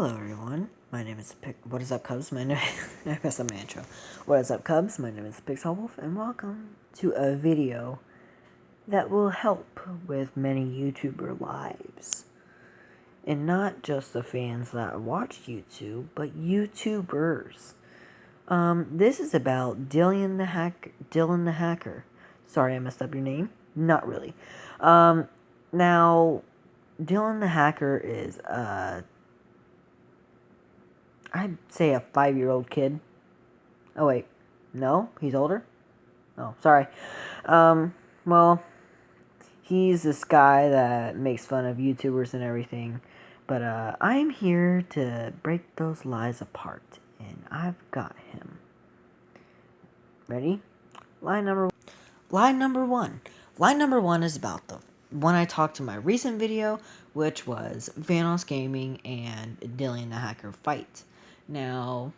Hello everyone, my name is What is up, Cubs? My name I guess I'm intro. What is up, Cubs? My name is Pixel Wolf, and welcome to a video that will help with many YouTuber lives. And not just the fans that watch YouTube, but YouTubers. This is about Dillon the Hacker. Sorry I messed up your name. Not really. Now, Dillon the Hacker is, I'd say a 5-year-old kid. Oh, wait. No? He's older? Oh, sorry. Well, he's this guy that makes fun of YouTubers and everything. But, I'm here to break those lies apart. And I've got him. Ready? Lie number one. Lie number one is about the one I talked to my recent video, which was Vanos Gaming and Dillon the Hacker fight. Now,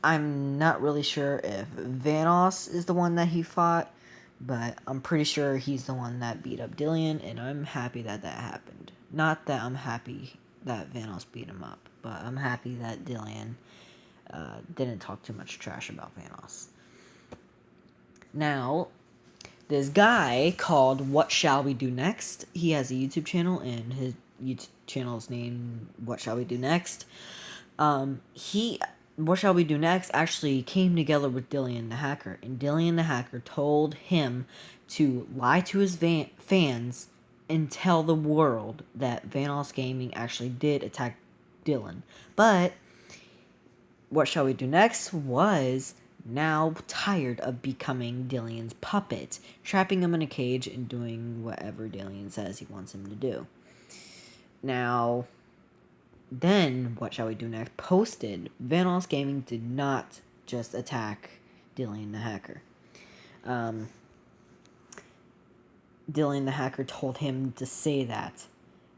I'm not really sure if Vanos is the one that he fought, but I'm pretty sure he's the one that beat up Dillon, and I'm happy that that happened. Not that I'm happy that Vanos beat him up, but I'm happy that Dillon didn't talk too much trash about Vanos. Now, this guy called What Shall We Do Next, he has a YouTube channel, and his YouTube channel is named What Shall We Do Next. What Shall We Do Next actually came together with Dillon the Hacker, and Dillon the Hacker told him to lie to his fans and tell the world that Vanos Gaming actually did attack Dillon. But What Shall We Do Next was now tired of becoming Dillon's puppet, trapping him in a cage and doing whatever Dillon says he wants him to do. Now, then, What Shall We Do Next posted Vanos Gaming did not just attack Dillon the Hacker. Dillon the Hacker told him to say that.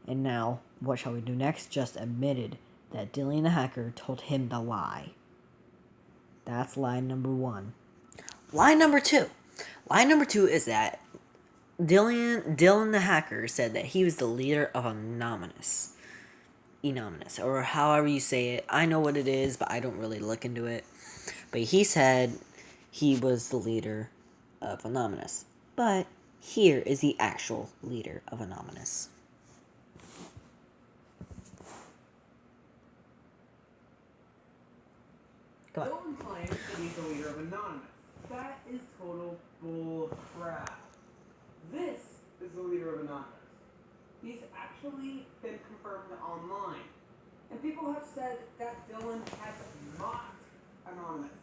And now, What Shall We Do Next just admitted that Dillon the Hacker told him to lie. That's lie number one. Lie number two. Lie number two is that Dillon the Hacker said that he was the leader of Anonymous, or however you say it. I know what it is, but I don't really look into it. But he said he was the leader of Anonymous. But here is the actual leader of Anonymous. Dillon claims that he's the leader of Anonymous. That is total bull crap. This is the leader of Anonymous. He's actually been confirmed online. And people have said that Dillon has mocked Anonymous.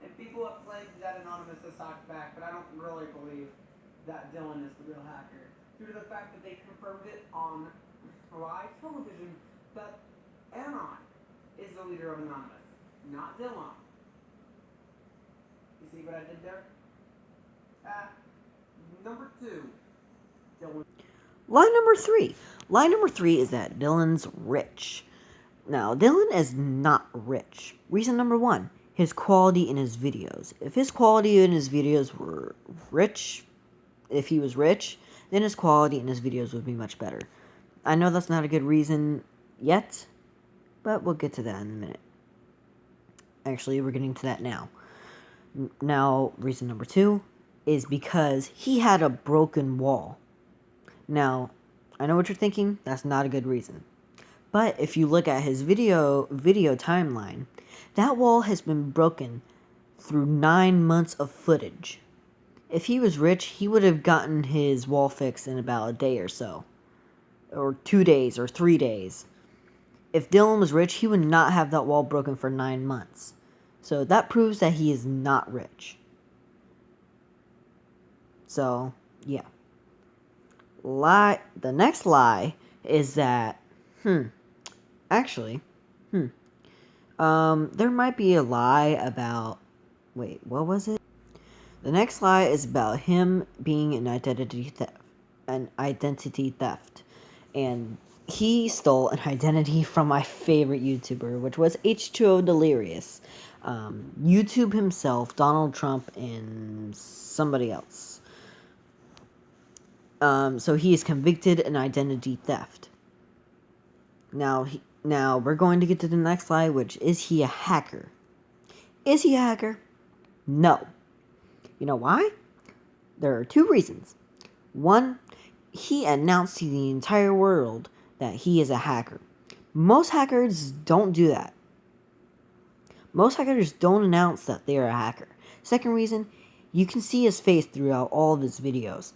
And people have claimed that Anonymous has talked back, but I don't really believe that Dillon is the real hacker. Due to the fact that they confirmed it on live television that Anon is the leader of Anonymous, not Dillon. You see what I did there? Number two, Dillon. Lie number three. Lie number three is that Dillon's rich. Now, Dillon is not rich. Reason number one, his quality in his videos. If his quality in his videos were rich, if he was rich, then his quality in his videos would be much better. I know that's not a good reason yet, but we'll get to that in a minute. Actually, we're getting to that now. Now, reason number two is because he had a broken wall. Now, I know what you're thinking. That's not a good reason. But if you look at his video timeline, that wall has been broken through 9 months of footage. If he was rich, he would have gotten his wall fixed in about a day or so. Or 2 days, or 3 days. If Dillon was rich, he would not have that wall broken for 9 months. So that proves that he is not rich. So, yeah. The next lie is that, there might be a lie about, wait, what was it? The next lie is about him being an identity theft. And he stole an identity from my favorite YouTuber, which was H2O Delirious. YouTube himself, Donald Trump, and somebody else. So he is convicted in identity theft. Now we're going to get to the next lie, which is he a hacker? Is he a hacker? No. You know why? There are two reasons. One, he announced to the entire world that he is a hacker. Most hackers don't do that. Most hackers don't announce that they are a hacker. Second reason, you can see his face throughout all of his videos.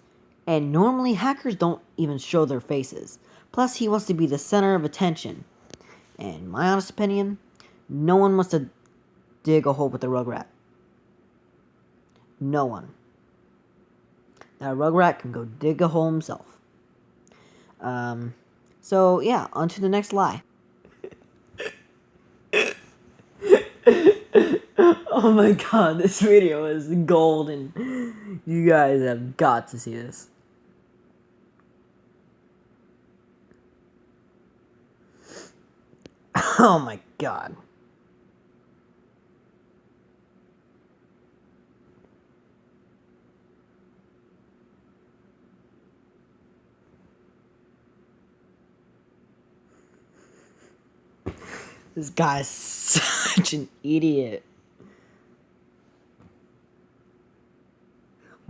And normally hackers don't even show their faces. Plus, he wants to be the center of attention. And my honest opinion, no one wants to dig a hole with a rugrat. No one. That rugrat can go dig a hole himself. So yeah, on to the next lie. Oh my god, this video is golden. You guys have got to see this. Oh my god. This guy's such an idiot.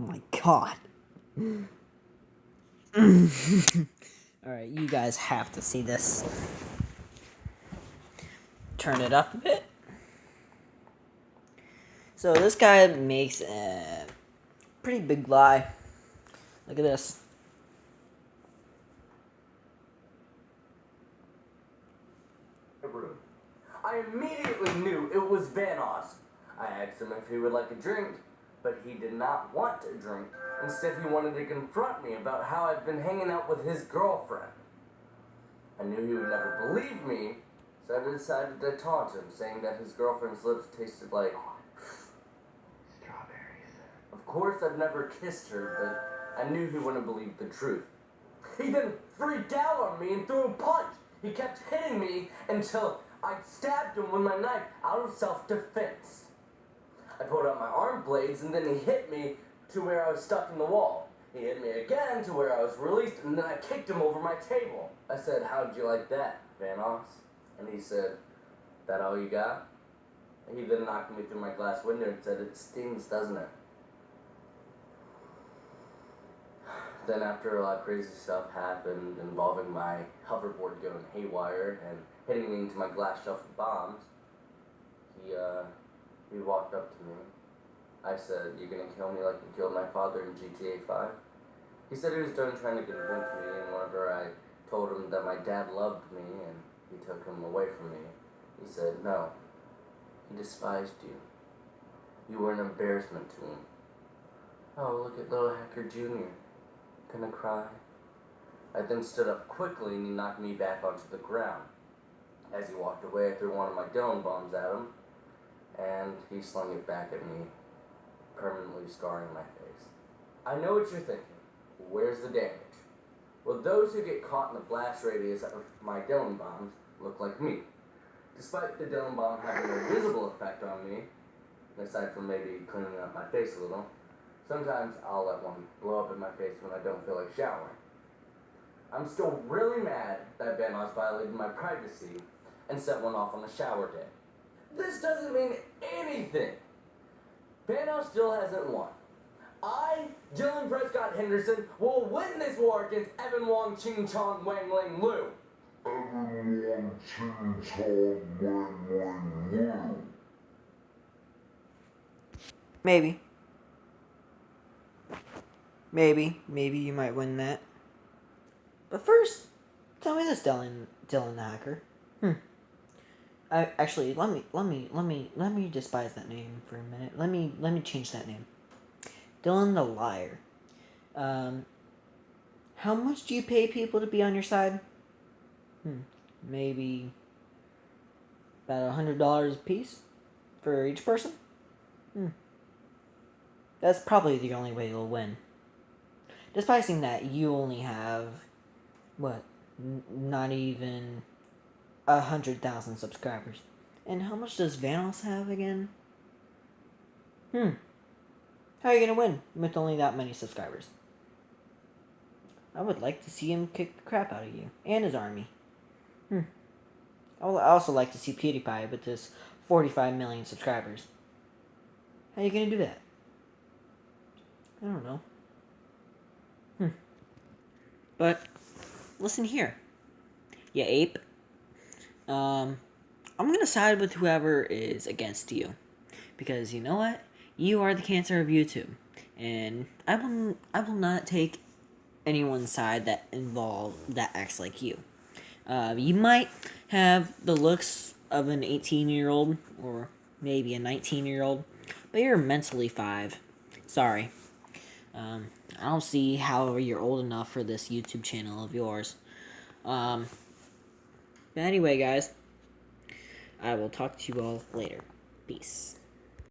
Oh my god. Alright, you guys have to see this. Turn it up a bit. So this guy makes a pretty big lie. Look at this. I immediately knew it was Vanoss. I asked him if he would like a drink, but he did not want a drink. Instead, he wanted to confront me about how I've been hanging out with his girlfriend. I knew he would never believe me, so I decided to taunt him, saying that his girlfriend's lips tasted like strawberries. Of course, I've never kissed her, but I knew he wouldn't believe the truth. He then freaked out on me and threw a punch. He kept hitting me until I stabbed him with my knife out of self-defense. I pulled out my arm blades and then he hit me to where I was stuck in the wall. He hit me again to where I was released and then I kicked him over my table. I said, "How'd you like that, Vanoss?" And he said, "That all you got?" And he then knocked me through my glass window and said, "It stings, doesn't it?" Then after a lot of crazy stuff happened involving my hoverboard going haywire and hitting me into my glass shelf with bombs, he walked up to me. I said, "You gonna kill me like you killed my father in GTA 5? He said he was done trying to convince me, and whenever I told him that my dad loved me and he took him away from me, he said, "No, he despised you. You were an embarrassment to him." Oh, look at little Hacker Jr. Gonna cry. I then stood up quickly and he knocked me back onto the ground. As he walked away, I threw one of my Dillon bombs at him, and he slung it back at me, permanently scarring my face. I know what you're thinking. Where's the damage? Well, those who get caught in the blast radius of my Dillon bombs look like me. Despite the Dillon bomb having no visible effect on me, aside from maybe cleaning up my face a little, sometimes I'll let one blow up in my face when I don't feel like showering. I'm still really mad that Vanoss violated my privacy and set one off on a shower day. This doesn't mean anything. Vanoss still hasn't won. I, Dillon Prescott Henderson, will win this war against Evan Wong Ching Chong Wang Ling Lu. Evan Wong Ching Chong Wang Ling Lu. Maybe you might win that. But first, tell me this, Dillon the hacker. I actually let me despise that name for a minute. Let me change that name. Dillon the liar. How much do you pay people to be on your side? Maybe about $100 a piece for each person. That's probably the only way you'll win. Despising that, you only have, not even 100,000 subscribers. And how much does Vanoss have again? How are you gonna win with only that many subscribers? I would like to see him kick the crap out of you and his army. I would also like to see PewDiePie with his 45 million subscribers. How are you gonna do that? I don't know. But listen here, you ape. I'm gonna side with whoever is against you, because you know what? You are the cancer of YouTube, and I will not take anyone's side that acts like you. You might have the looks of an 18-year-old or maybe a 19-year-old, but you're mentally 5. Sorry. I don't see how you're old enough for this YouTube channel of yours. But anyway, guys, I will talk to you all later. Peace.